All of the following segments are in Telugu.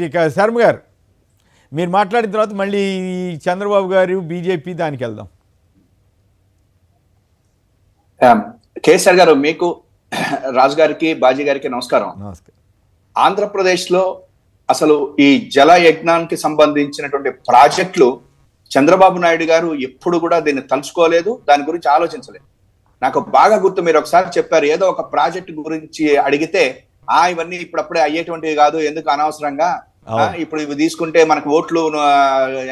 ఇక శర్మ గారు మీరు మాట్లాడిన తర్వాత మళ్ళీ చంద్రబాబు గారు బీజేపీ దానికి వెళ్దాం. కేసీఆర్ గారు, మీకు రాజు గారికి బాజీ గారికి నమస్కారం. నమస్కారం. ఆంధ్రప్రదేశ్లో అసలు ఈ జల యజ్ఞానికి సంబంధించినటువంటి ప్రాజెక్టులు చంద్రబాబు నాయుడు గారు ఎప్పుడు కూడా దీన్ని తలుచుకోలేదు, దాని గురించి ఆలోచించలేదు. నాకు బాగా గుర్తు, మీరు ఒకసారి చెప్పారు ఏదో ఒక ప్రాజెక్టు గురించి అడిగితే ఇవన్నీ ఇప్పుడప్పుడే అయ్యేటువంటివి కాదు, ఎందుకు అనవసరంగా ఇప్పుడు ఇవి తీసుకుంటే మనకు ఓట్లు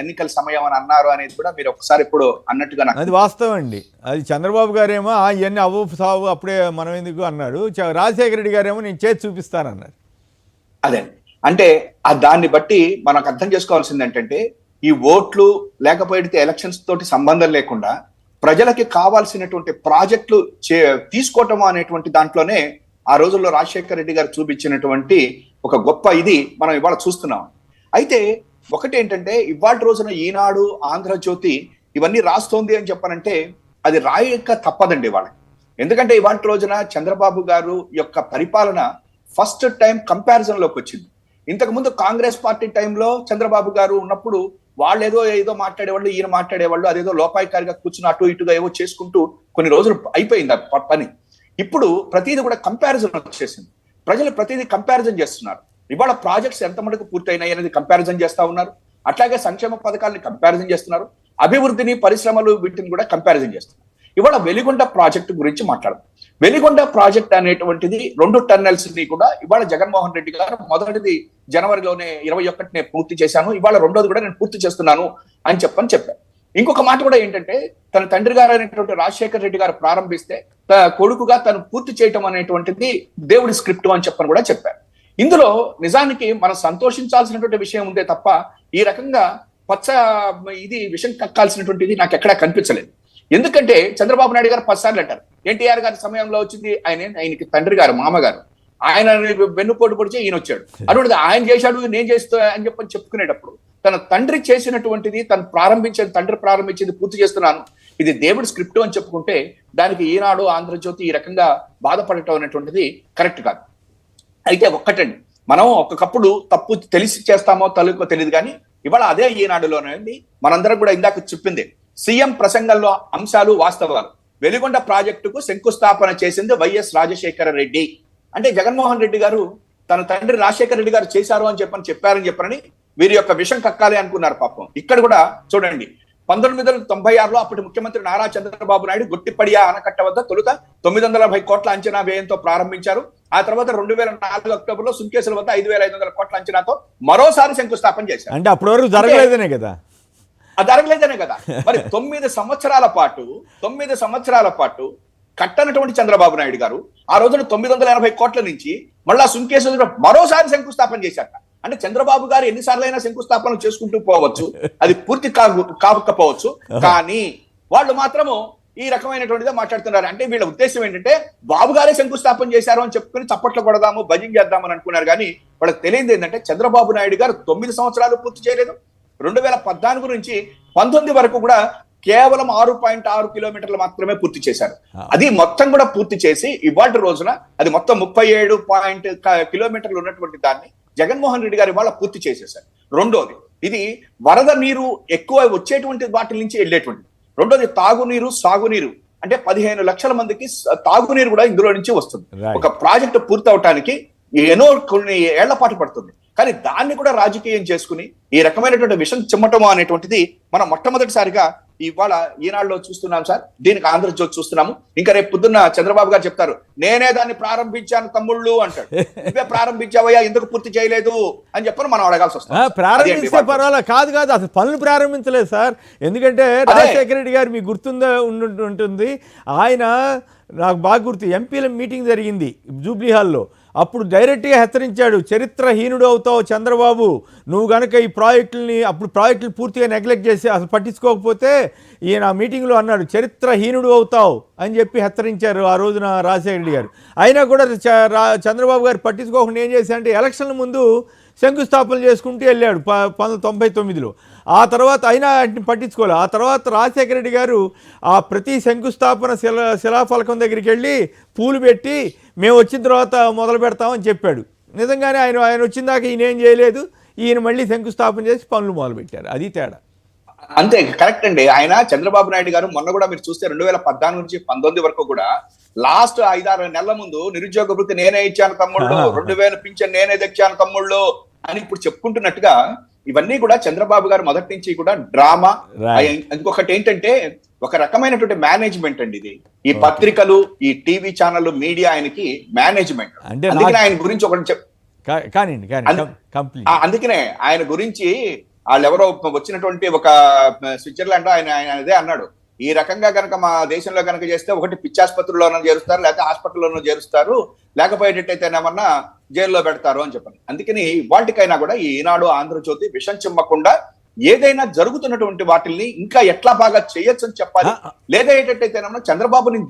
ఎన్నికల సమయం అని అన్నారు అనేది కూడా మీరు ఒకసారి ఇప్పుడు అన్నట్టుగా అది వాస్తవం అండి. అది చంద్రబాబు గారేమో ఇవన్నీ అవ్వు సావు అప్పుడే మనం ఎందుకు అన్నాడు, రాజశేఖర రెడ్డి గారేమో నేను చేసి చూపిస్తానన్నారు. అదే అంటే దాన్ని బట్టి మనకు అర్థం చేసుకోవాల్సింది ఏంటంటే ఈ ఓట్లు లేకపోతే ఎలక్షన్స్ తోటి సంబంధం లేకుండా ప్రజలకి కావాల్సినటువంటి ప్రాజెక్టులు తీసుకోవటం అనేటువంటి దాంట్లోనే ఆ రోజుల్లో రాజశేఖర రెడ్డి గారు చూపించినటువంటి ఒక గొప్ప ఇది మనం ఇవాళ చూస్తున్నాం. అయితే ఒకటి ఏంటంటే ఇవాళ రోజున ఈనాడు, ఆంధ్రజ్యోతి ఇవన్నీ రాస్తోంది అని చెప్పనంటే అది రాయక తప్పదండి వాళ్ళకి. ఎందుకంటే ఇవాళ రోజున చంద్రబాబు గారు యొక్క పరిపాలన ఫస్ట్ టైం కంపారిజన్ లోకి వచ్చింది. ఇంతకుముందు కాంగ్రెస్ పార్టీ టైంలో చంద్రబాబు గారు ఉన్నప్పుడు వాళ్ళు ఏదో మాట్లాడేవాళ్ళు, ఈయన మాట్లాడేవాళ్ళు, అదేదో లోపాయికారిగా కూర్చుని అటు ఇటుగా ఏవో చేసుకుంటూ కొన్ని రోజులు అయిపోయింది ఆ పని. ఇప్పుడు ప్రతిదీ కూడా కంపారిజన్ వచ్చేసింది. ప్రజలు ప్రతిదీ కంపారిజన్ చేస్తున్నారు. ఇవాళ ప్రాజెక్ట్స్ ఎంత మటుకు పూర్తయినాయి అనేది కంపారిజన్ చేస్తా ఉన్నారు. అట్లాగే సంక్షేమ పథకాలని కంపారిజన్ చేస్తున్నారు. అభివృద్ధిని, పరిశ్రమలు వీటిని కూడా కంపారిజన్ చేస్తున్నారు. ఇవాళ వెలిగొండ ప్రాజెక్టు గురించి మాట్లాడదాం. వెలిగొండ ప్రాజెక్ట్ అనేటువంటిది 2 టన్నెల్స్ ని కూడా ఇవాళ జగన్మోహన్ రెడ్డి గారు మొదటిది జనవరిలోనే 21నే పూర్తి చేశాను, ఇవాళ రెండోది కూడా నేను పూర్తి చేస్తున్నాను అని చెప్పారు. ఇంకొక మాట కూడా ఏంటంటే తన తండ్రి గారు అనేటువంటి రాజశేఖర రెడ్డి గారు ప్రారంభిస్తే కొడుకుగా తను పూర్తి చేయటం అనేటువంటిది దేవుడి స్క్రిప్ట్ అని చెప్పని కూడా చెప్పారు. ఇందులో నిజానికి మనం సంతోషించాల్సినటువంటి విషయం ఉందే తప్ప ఈ రకంగా ఇది విషయం కక్కాల్సినటువంటిది నాకు ఎక్కడా కనిపించలేదు. ఎందుకంటే చంద్రబాబు నాయుడు గారు 10 సార్లు అంటారు, ఎన్టీఆర్ గారి సమయంలో వచ్చింది ఆయనకి తండ్రి గారు, మామగారు, ఆయన వెన్నుపోటు పొడిచి ఈయన వచ్చాడు, అటువంటిది ఆయన చేశాడు నేను చేస్తా అని చెప్పుకునేటప్పుడు తన తండ్రి చేసినటువంటిది తండ్రి ప్రారంభించింది పూర్తి చేస్తున్నాను, ఇది దేవుడి స్క్రిప్ట్ అని చెప్పుకుంటే దానికి ఈనాడు, ఆంధ్రజ్యోతి ఈ రకంగా బాధపడటం అనేటువంటిది కరెక్ట్ కాదు. అయితే ఒక్కటండి, మనం ఒకప్పుడు తప్పు తెలిసి చేస్తామో తెలియదు కానీ ఇవాళ అదే ఈనాడులోనండి మనందరం కూడా ఇందాక చెప్పింది సీఎం ప్రసంగంలో అంశాలు వాస్తవాలు. వెలిగొండ ప్రాజెక్టుకు శంకుస్థాపన చేసింది వైఎస్ రాజశేఖర రెడ్డి. అంటే జగన్మోహన్ రెడ్డి గారు తన తండ్రి రాజశేఖర రెడ్డి గారు చేశారు అని చెప్పారని వీరి యొక్క విషం కక్కాలి అనుకున్నారు పాపం. ఇక్కడ కూడా చూడండి, 1996లో అప్పటి ముఖ్యమంత్రి నారా చంద్రబాబు నాయుడు గొట్టిపడియా ఆనకట్ట వద్ద తొలుత 940 కోట్ల అంచనా వ్యయంతో ప్రారంభించారు. ఆ తర్వాత 2004 అక్టోబర్లో సుంకేసుల వద్ద 5500 కోట్ల అంచనాతో మరోసారి శంకుస్థాపన చేశారు. అంటే అప్పటి వరకు జరగలేదనే కదా. మరి 9 సంవత్సరాల పాటు కట్టనటువంటి చంద్రబాబు నాయుడు గారు ఆ రోజున 980 కోట్ల నుంచి మళ్ళా సుంకేశ్వర మరోసారి శంకుస్థాపన చేశారు. అంటే చంద్రబాబు గారు ఎన్నిసార్లు అయినా శంకుస్థాపన చేసుకుంటూ పోవచ్చు, అది పూర్తి కాకపోవచ్చు, కానీ వాళ్ళు మాత్రము ఈ రకమైనటువంటిదే మాట్లాడుతున్నారు. అంటే వీళ్ళ ఉద్దేశం ఏంటంటే బాబు గారే శంకుస్థాపన చేశారు అని చెప్పుకుని చప్పట్లు కొడదాము, భజన చేద్దామని అనుకున్నారు. కానీ వాళ్ళకి తెలియదు ఏంటంటే చంద్రబాబు నాయుడు గారు 9 సంవత్సరాలు పూర్తి చేయలేదు. 2014 నుంచి 19 వరకు కూడా కేవలం 6.6 కిలోమీటర్లు మాత్రమే పూర్తి చేశారు. అది మొత్తం కూడా పూర్తి చేసి ఇవాళ రోజున అది మొత్తం 37 కిలోమీటర్లు ఉన్నటువంటి దాన్ని జగన్మోహన్ రెడ్డి గారు ఇవాళ పూర్తి చేసేశారు. రెండోది, ఇది వరద నీరు ఎక్కువ వచ్చేటువంటి వాటి నుంచి వెళ్ళేటువంటిది. రెండోది తాగునీరు, సాగునీరు, అంటే 15 లక్షల మందికి తాగునీరు కూడా ఇందులో నుంచి వస్తుంది. ఒక ప్రాజెక్టు పూర్తి అవటానికి కొన్ని ఏళ్ల పాటు పడుతుంది. కానీ దాన్ని కూడా రాజకీయం చేసుకుని ఈ రకమైనటువంటి విషయం చిమ్మటము అనేటువంటిది మనం మొట్టమొదటిసారిగా ఇవాళ ఈనాడులో చూస్తున్నాం సార్. దీనికి ఆంధ్రజ్యోతి చూస్తున్నాము. ఇంకా రేపు పొద్దున్న చంద్రబాబు గారు చెప్తారు, నేనే దాన్ని ప్రారంభించాను తమ్ముళ్ళు అంటాడు. నువ్వే ప్రారంభించావయ్యా, ఎందుకు పూర్తి చేయలేదు అని చెప్పని మనం అడగాల్సి వస్తుంది. ప్రారంభిస్తే పర్వాలేదు, కాదు అసలు పనులు ప్రారంభించలేదు సార్. ఎందుకంటే రాజశేఖర రెడ్డి గారు మీకు గుర్తుందా ఉంటుంది, ఆయన నాకు బాగా గుర్తు, ఎంపీల మీటింగ్ జరిగింది జూబ్లీ హాల్లో. అప్పుడు డైరెక్ట్గా హెచ్చరించాడు, చరిత్రహీనుడు అవుతావు చంద్రబాబు, నువ్వు కనుక ఈ ప్రాజెక్టులు పూర్తిగా నెగ్లెక్ట్ చేసి అసలు పట్టించుకోకపోతే ఈయన మీటింగ్లో అన్నాడు చరిత్రహీనుడు అవుతావు అని చెప్పి హెచ్చరించారు ఆ రోజున రాజశేఖర రెడ్డి గారు. అయినా కూడా చంద్రబాబు గారు పట్టించుకోకుండా ఏం చేశారంటే ఎలక్షన్ల ముందు శంకుస్థాపన చేసుకుంటూ వెళ్ళాడు 1999లో. ఆ తర్వాత అయినా వాటిని పట్టించుకోలేదు. ఆ తర్వాత రాజశేఖర రెడ్డి గారు ఆ ప్రతి శంకుస్థాపన శిలాఫలకం దగ్గరికి వెళ్ళి పూలు పెట్టి మేము వచ్చిన తర్వాత మొదలు పెడతామని చెప్పాడు. నిజంగానే ఆయన వచ్చిన దాకా ఈయన ఏం చేయలేదు. ఈయన మళ్ళీ శంకుస్థాపన చేసి పనులు మొదలుపెట్టారు. అది తేడా. అంతే, కరెక్ట్ అండి. ఆయన చంద్రబాబు నాయుడు గారు మొన్న కూడా మీరు చూస్తే 2014 నుంచి 19 వరకు కూడా లాస్ట్ 5-6 నెలల ముందు నిరుద్యోగ వృత్తి నేనే ఇచ్చాను తమ్ముళ్ళు, 2000 పింఛన్ నేనే తెచ్చాను తమ్ముళ్ళు అని ఇప్పుడు చెప్పుకుంటున్నట్టుగా ఇవన్నీ కూడా చంద్రబాబు గారు మొదటి నుంచి కూడా డ్రామా. ఇంకొకటి ఏంటంటే ఒక రకమైనటువంటి మేనేజ్మెంట్ అండి ఇది. ఈ పత్రికలు, ఈ టీవీ ఛానల్, మీడియా ఆయనకి మేనేజ్మెంట్. అందుకనే ఆయన గురించి ఒకటి అందుకనే ఆయన గురించి వాళ్ళెవరో వచ్చినటువంటి ఒక స్విట్జర్లాండ్ ఆయన అదే అన్నాడు, ఈ రకంగా కనుక మా దేశంలో కనుక చేస్తే ఒకటి పిచ్చాసుపత్రిలోనో చేరుస్తారు, లేకపోతే హాస్పిటల్లోనో చేరుస్తారు, లేకపోయేటట్టయితేనేమన్నా జైల్లో పెడతారు అని చెప్పాను. అందుకని వాటికైనా కూడా ఈ ఈనాడు, ఆంధ్రజ్యోతి విషం చిమ్మకుండా ఏదైనా జరుగుతున్నటువంటి వాటిల్ని ఇంకా ఎట్లా బాగా చేయొచ్చు అని చెప్పాలి. లేదా ఏంటంటైతేనేమన్నా చంద్రబాబుని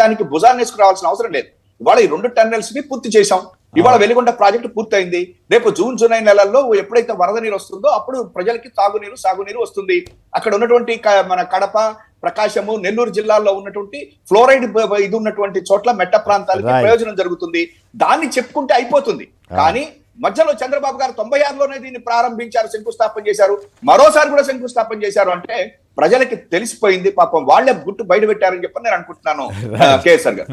దానికి భుజాన్ని వేసుకురావాల్సిన అవసరం లేదు. ఇవాళ ఈ 2 టన్నెల్స్ ని పూర్తి చేశాం. ఇవాళ వెలిగొండ ప్రాజెక్టు పూర్తయింది. రేపు జూన్, జూలై నెలల్లో ఎప్పుడైతే వరద నీరు వస్తుందో అప్పుడు ప్రజలకి తాగునీరు, సాగునీరు వస్తుంది. అక్కడ ఉన్నటువంటి మన కడప, ప్రకాశము, నెల్లూరు జిల్లాల్లో ఉన్నటువంటి ఫ్లోరైడ్ ఇది ఉన్నటువంటి చోట్ల మెట్ట ప్రాంతాలకి ప్రయోజనం జరుగుతుంది. దాన్ని చెప్పుకుంటే అయిపోతుంది. కానీ మధ్యలో చంద్రబాబు గారు 96లోనే దీన్ని ప్రారంభించారు, శంకుస్థాపన చేశారు, మరోసారి కూడా శంకుస్థాపన చేశారు అంటే ప్రజలకి తెలిసిపోయింది. పాపం వాళ్లే గుట్టు బయట పెట్టారని చెప్పని నేను అనుకుంటున్నాను కేసీఆర్ గారు.